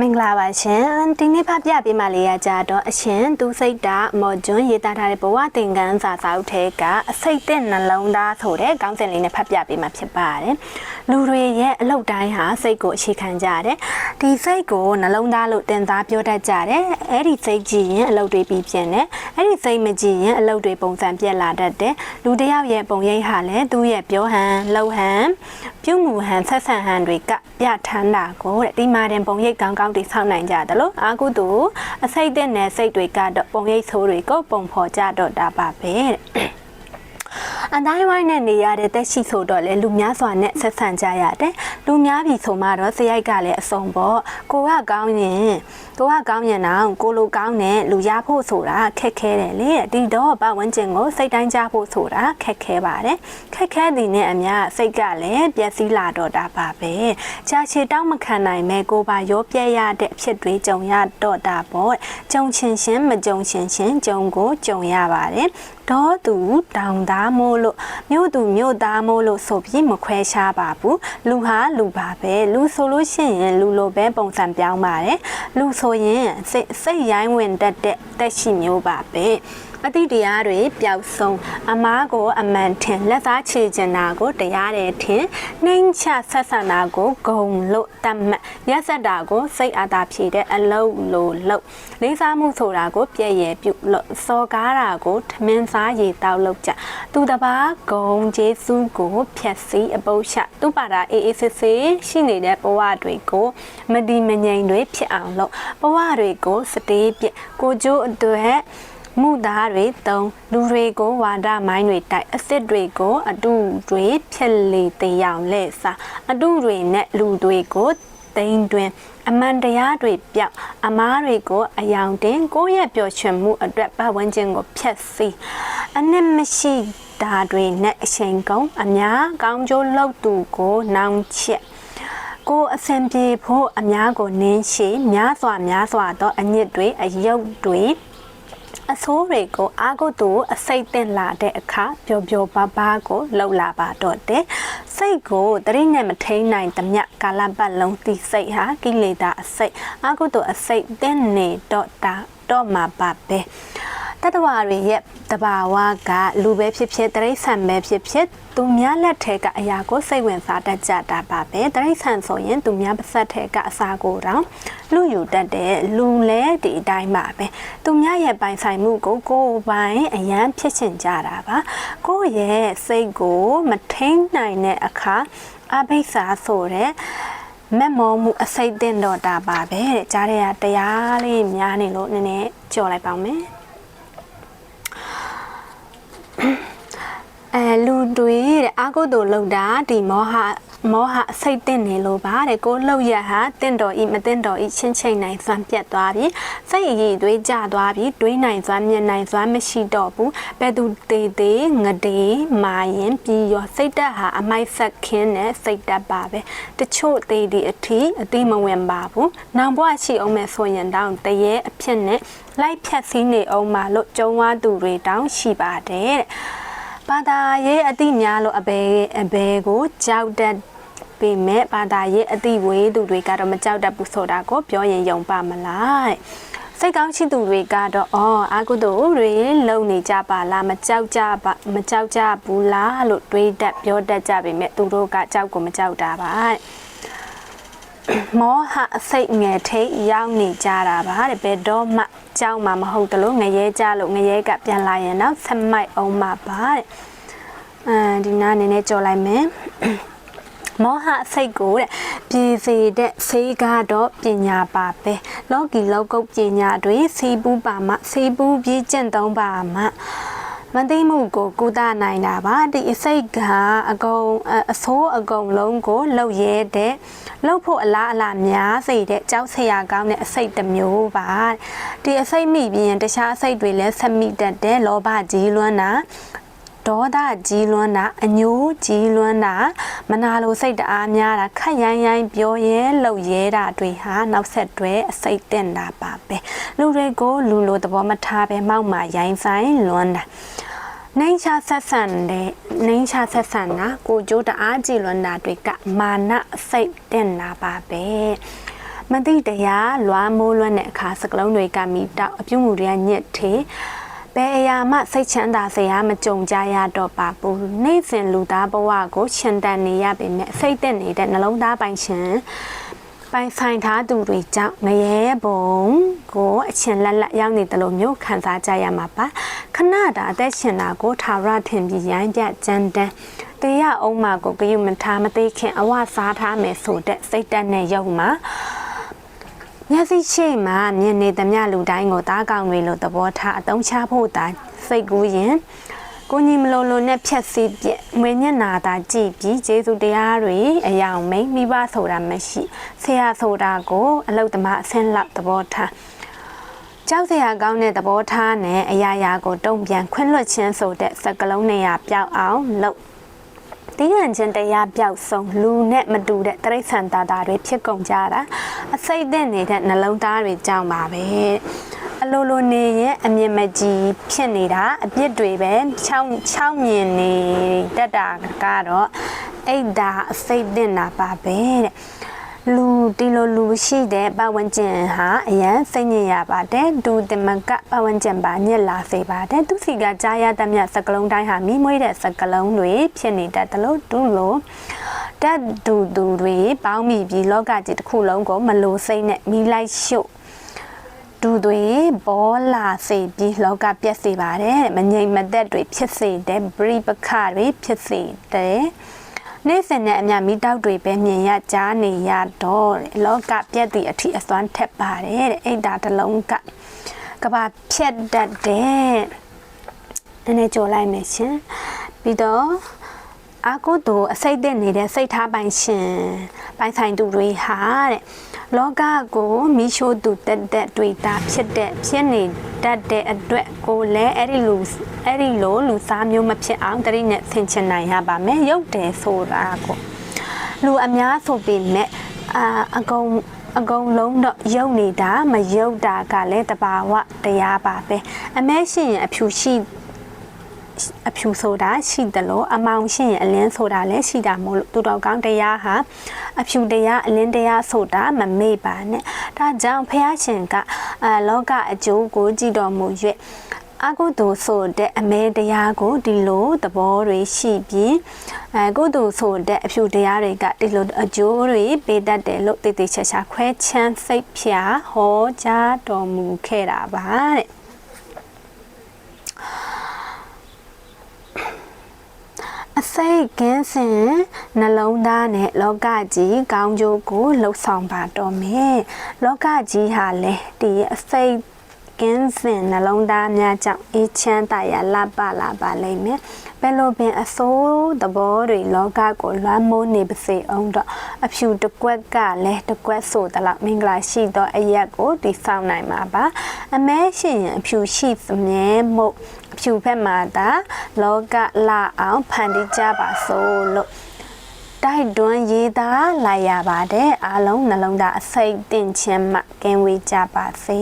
မင်္ဂလာပါရှင်ဒီနေ့ဖတ်ပြပေးမှလေးရကြတော့အရှင်သူစိတ်တာမော်ကျွန်းရေးသားထားတဲ့ဘဝသင်ခန်းစာစာအုပ်ထဲကအစိတ်တဲ့နှလုံးသားဆိုတဲ့ခေါင်းစဉ်လေးနဲ့ဖတ်ပြပေးမှဖြစ်ပါတယ်လူတွေရဲ့အလုပ်တိုင်းဟာစိတ်ကိုအခြေခံကြတယ်ဒီစိတ်ကိုနှလုံးသားလို့တင်စားပြောတတ်ကြတယ်အဲ့ဒီစိတ်ကြည့်ရင်အလုပ်တွေပြီးပြင်းတယ်အဲ့ဒီစိတ်မကြည့်ရင်အလုပ်တွေပုံစံပြက်လာတတ်တယ်လူတစ်ယောက်ရဲ့ပုံရိပ်ဟာလည်းသူ့ရဲ့ပြောဟန်လှုပ်ဟန်ပြုမှုဟန်ဆက်ဆံဟန်တွေကပြထန်းတာကိုတဲ့ဒီမှာတင်ပုံရိပ်ကောင်းကောင်းတိဆောက်နိုင်ကြတယ်လို့အာကုသူအစိတ်တဲ့နယ်စိတ်တွေကတော့ပုံရိပ်ဆိုးတွေကိုပုံဖော်ကြတော့တာပါပဲတဲ့အတိုင်းဝိုင်းနဲ့နေရတဲ့တက်ရှိဆိုတော့လေလူများစွာနဲ့ဆက်ဆံကြရတယ်လူများပြီဆိုမှတော့စရိုက်ကလည်းအစုံပေါ့ကိုကကောင်းရင်တော့ကိုလိုကောင်းတဲ့လူရဖို့ဆိုတာခက်ခဲတယ်လေဒီတော့ပတ်ဝန်းကျင်ကိုစိတ်တိုင်းကြဖို့ဆိုတာခက်ခဲပါတယ်ခက်ခဲသည်နဲ့အမျှစိတ်ကလည်းပျက်စီးလာတော့တာပါပဲကြာရှည်တောင်းမခံနိုင်မဲ့ကိုပါရောပြဲရတဲ့အဖြစ်တွေကြုံရတော့တာပေါ့ကြုံချင်းချင်းမကြုံချင်းချင်းကြုံကိုကြုံရပါတယ်တော့သူတောင်သားမို့လို့မြို့သူမြို့သားမို့လို့ဆိုပြီးမခွဲခြားပါဘူးလူဟာလူပါပဲလူဆိုလို့ရှိရင်လူလိုပဲပုံစံပြောင်းပါတယ်လူဆိုရင်စိတ်ရိုင်းဝင်တတ်တဲ့တက်ရှိမျိုးပါပဲအတိတရားတွေပျောက်ဆုံးအမားကိုအမှန်ထင်လက်သားချေချင်တာကိုတရားတယ်ထင်နှိမ့်ချဆက်ဆံတာကိုဂုံလို့တတ်မှတ်ရက်ဆက်တာကိုစိတ်အားသာဖြည့်တဲ့အလုံးလို့လို့လေးစားမှုဆိုတာကိုပြည့်ရပြုလို့စော်ကားတာကိုထမင်းစားရေတောက်လို့ကြသူတပားဂုံကျေးဇူးကိုဖြတ်စည်းအပုပ်ချသူပါတာအေးအေးဆေးဆေးရှိနေတဲ့ဘဝတွေကိုမဒီမငြိမ်တွေဖြစ်အောင်လို့ဘဝတွေကိုစတေးပြကိုကျိုးအတွက်မူသားတွေတုံးလူတွေကိုဝါဒမိုင်းတွေတိုက်အစ်စ်တွေကိုအတုတွေဖြစ်လေတရားလဲစားအတုတွေနဲ့လူတွေကိုတိမ်တွင်အမှန်တရားတွေပြောက်အမားတွေကိုအယောင်တင်ကိုယ့်ရဲ့ပျော်ရွှင်မှုအတွက်ပတ်ဝန်းကျင်ကိုဖျက်ဆီးအနှစ်မရှိတာတွေနဲ့အချိန်ကုန်အများကောင်းကျိုးလုပ်သူကိုနောင်ချက်ကိုအစင်ပြေဖို့အများကိုနင်းရှိများစွာသောအညစ်တွေအယုတ်တွေအဆိုးတွေကိုအာဂုတ်သူအစိတ်တင်လာတဲ့အခါပျော်ပျော်ပါပါကိုလှုပ်လာပါတော့တယ်စိတ်ကိုတရိနဲ့မထိန်နိုင်သမျှကာလပတ်လုံးတိစိတ်ဟာကိလေသာအစိတ်အာဂုတ်သူအစိတ်တင်နေတော့မှာပါပဲတတဝါတွေရဲ့တဘာဝကလူပဲဖြစ်ဖြစ်တရိษံပဲဖြစ်ဖြစ်သူများလက်ထဲကအရာကိုစိတ်ဝင်စားတတ်ကြတာပါပဲတရိษံဆိုရင်သူများပါဆက်ထဲကအစာကိုတောင်လူယူတတ်တဲ့လူလဲဒီအတိုင်းပါပဲသူများရဲ့ပိုင်ဆိုင်မှုကိုကိုယ်ပိုင်အရန်ဖြစ်ချင်ကြတာပါကိုယ့်ရဲ့စိတ်ကိုမထိန်နိုင်တဲ့အခါအဘိဓါဆိုတဲ့မက်မောမှုအစိတ်တင်တော့တာပါပဲတဲ့ကြားရတရားလေးများနေလို့နည်းနည်းကြော်လိုက်ပါမယ်လူတွေတဲ့အာကုသို့လုံတာဒီမောဟအစိတ်တင်နေလို့ပါတဲ့ကိုလှုပ်ရဟာတင့်တော်ဤမတင့်တော်ဤချင်းချင်းနိုင်စွမ်းပြတ်သွားပြီစိတ်အရည်သွေးကျသွားပြီတွေးနိုင်စွမ်းမြင်နိုင်စွမ်းမရှိတော့ဘူးဘယ်သူသေးငတေးမာရင်ပြီးရောစိတ်တက်ဟာအမိုက်ဆက်ခင်းနဲ့စိတ်တက်ပါပဲတချို့သေးဒီအထိအတိမဝင်ပါဘူးနောင်ဘဝရှိအောင်မဲ့ဆိုရင်တောင်တရေအဖြစ်နဲ့လိုက်ဖြတ်စည်းနေအောင်မှလို့ကြုံဝါသူတွေတောင်ရှိပါတယ်တဲ့ဘာသာရေးအတိများလို့အဘယ်ကိုကြောက်တတ်ပေမဲ့ဘာသာရေးအတိဝေးသူတွေကတော့မကြောက်တတ်ဘူးဆိုတာကိုပြောရင်ယုံပါမလားစိတ်ကောင်းရှိသူတွေကတော့အာကုသို့တွေလုံနေကြပါလားမကြောက်ကြဘူးလားလို့တွေးတတ်ပြောတတ်ကြပေမဲ့သူတို့ကကြောက်ကိုမကြောက်တာပါမောဟအစိတ်ငယ်ထိတ်ရောက်နေကြတာပါတဲ့ဘယ်တော့မှကြောက်မှာမဟုတ်တလို့ငရဲကြလို့ငရဲကပြန်လာရင်တော့ဆက်မိုက်အောင်မှာပါတဲ့ဒီနားနည်းနည်းကြော်လိုက်မယ်မောဟအစိတ်ကိုတဲ့ပြည်စေတဲ့ဆေးကတော့ပညာပါပဲလောကီလောကုတ်ပညာတွေဆေးပူးပါမှဆေးပူးပြီးကျင့်သုံးပါမှမသိမှုကိုကုသနိုင်တာပါဒီအစိတ်ကအဆိုးအကုန်လုံးကိုလှုပ်ရဲတဲ့လှုပ်ဖို့အလားများစေတဲ့ကြောက်စရာကောင်းတဲ့အစိတ်တစ်မျိုးပါဒီအစိတ်မိပြီးရင်တခြားအစိတ်တွေလည်းဆက်မိတတ်တဲ့လောဘကြီးလွန်းတာဒေါသကြီးလွန်းတာအညိုးကြီးလွန်းတာမနာလိုစိတ်တအားများတာခက်ရိုင်းပြောရဲလှုပ်ရဲတာတွေဟာနောက်ဆက်တွဲအစိတ်တင်တာပါပဲလူတွေကိုလူလိုသဘောမထားပဲမောက်မာရိုင်းဆိုင်လွန်းတာနှိမ်ချဆက်ဆံတာကိုကျိုးတအားကြည်လွန်းတာတွေကမာနစိတ်တင်တာပါပဲမ မတိတရားလွားမိုးလွန်းတဲ့အခါစကလုံးတွေကမိတောက်အပြုံးမှုတွေကညစ်ထေဘယ်အရာမှစိတ်ချမ်းသာစရာမကြုံကြရတော့ပါဘူးနေ့စဉ်လူသားဘဝကိုရှင်တန်နေရပေမဲ့စိတ်သက်နေတဲ့နှလုံးသားပိုင်ရှင်ပိုင်ဆိုင်ထားသူတွေကြောင့်ငရဲဘုံကိုအချင်းလက်လက်ရောက်နေတယ်လို့မျိုးခံစားကြရမှာပါခဏတာအသက်ရှင်တာကိုထာဝရထင်ပြီးရိုင်းပြကြမ်းတမ်းတရားအုံးမကိုဂယုမထားမသိခင်အဝစားထားမယ်ဆိုတဲ့စိတ်တက်နဲ့ရုပ်မှာမျက်စိရှိမှမြင်နေသမျှလူတိုင်းကိုတားကောင်းတွေလို့သဘောထားအတုံးချဖို့တာစိတ်ကူးရင်ကိုကြီးမလုံးလုံးနဲ့ဖြက်စီးပြမွေညက်နာတာကြည့်ပြီးကျေးဇူးတရားတွေအယောင်မိတ်မိဘဆိုတာမရှိဆရာဆိုတာကိုအလုတ်သမားအဆင့်လောက်သဘောထားကြောက်စရာကောင်းတဲ့သဘောထားနဲ့အရာရာကိုတုံ့ပြန်ခွင့်လွှတ်ခြင်းဆိုတဲ့စကလုံးနေရာပြောက်အောင်လုပ်ဒီဟန်ချင်းတရားပြောက်ဆုံးလူနဲ့မတူတဲ့တရိษံတာတာတွေဖြစ်ကုန်ကြတာအစိတ်သက်နေတဲ့နှလုံးသားတွေကြောင့်ပါပဲအလိုလိုနေရင်အမြင်မကြီးဖြစ်နေတာအပြစ်တွေပဲချောင်းမြင်နေတတ်တာကတော့အိတ်ဒါအစိတ်သက်နာပါပဲတဲ့လူဒီလိုလူရှိတဲ့ပတ်ဝန်းကျင်ဟာအရန်စိတ်ညစ်ရပါတယ်ဒူတမကပတ်ဝန်းကျင်ပါညစ်လာစေပါတယ်သူစီကကြားရတဲ့မြတ်စကလုံးတိုင်းဟာမိမွေးတဲ့စကလုံးတွေဖြစ်နေတတ်တယ်လို့ဒူလို့တတ်ဒူတွေပေါင်းမိပြီးလောကကြီးတစ်ခုလုံးကိုမလိုစိတ်နဲ့မိလိုက်ရှုပ်ဒူတွေဘောလာစေပြီးလောကပြက်စေပါတယ်မငြိမ်မသက်တွေဖြစ်စေတဲ့ပရိပခတွေဖြစ်စေတဲ့နေ့စဉ်နဲ့အမြမိတောက်တွေပဲမြင်ရကြားနေရတော့လောကပြက်သည့်အထိအစွမ်းထက်ပါတယ်တဲ့အိတ်ဒါတစ်လုံးကဘာဖြတ်တတ်တဲ့နည်းနည်းကြော်လိုက်မယ်ရှင်ပြီးတော့အာကိုတို့အစိတ်သက်နေတဲ့စိတ်ထားပိုင်ရှင်ပိုင်ဆိုင်သူတွေဟာတဲ့လောကကိုမိရှို့သူတက်တွေ့တာဖြစ်နေတတ်တဲ့အတွက်ကိုလည်းအဲ့ဒီလိုလူစားမျိုးမဖြစ်အောင်တတိနဲ့ဆင်ခြင်နိုင်ရပါမယ်ရုပ်တယ်ဆိုတာကိုလူအများဆိုပေမဲ့အကုန်လုံးတော့ရုပ်နေတာမရုပ်တာကလည်းတဘာဝတရားပါပဲအမဲရှိရင်အဖြူဆိုတာရှိတယ်လို့အမောင်ရှိရင်အလင်းဆိုတာလည်းရှိတာမို့လို့သူတော်ကောင်းတရားဟာအဖြူတရားအလင်းတရားဆိုတာမမေ့ပါနဲ့ဒါကြောင့်ဖះရှင်ကလောကအကျိုးကိုကြည်တော်မူ၍အကုသိုလ်ဆိုတဲ့အမဲတရားကိုဒီလိုသဘောတွေရှိပြီးကုသိုလ်ဆိုတဲ့အဖြူတရားတွေကဒီလိုအကျိုးတွေပေးတတ်တယ်လို့တည်တည်ချာချာခွဲချမ်းစိတ်ဖြာဟောကြားတော်မူခဲ့တာပါတဲ့အစိတ်ကင်းစင်နှလုံးသားနဲ့လောကကြီးကောင်းကျိုးကိုလှုပ်ဆောင်ပါတော့မယ်လောကကြီးဟာလေဒီအစိတ်ကင်းစင်နှလုံးသားများကြောင့်အေးချမ်းသာရလာပါလိမ့်မယ်ဘယ်လိုပင်အစိုးသဘောတွေလောကကိုလွှမ်းမိုးနေပါစေအောင်တော့အဖြူတကွက်ကလည်းတကွက်ဆိုတော့မင်္ဂလာရှိသောအရက်ကိုတည်ဆောက်နိုင်မှာပါအမဲရှိရင်အဖြူရှိသမြဲမို့အဖြူဖက်မှာသာလောကလာအောင်ဖန်တီးကြပါစို့လို့တိုက်တွန်းရေးသားလိုက်ရပါတယ်အားလုံးနှလုံးသားအစိတ်တင်ခြင်းမှကင်းဝေးကြပါစေ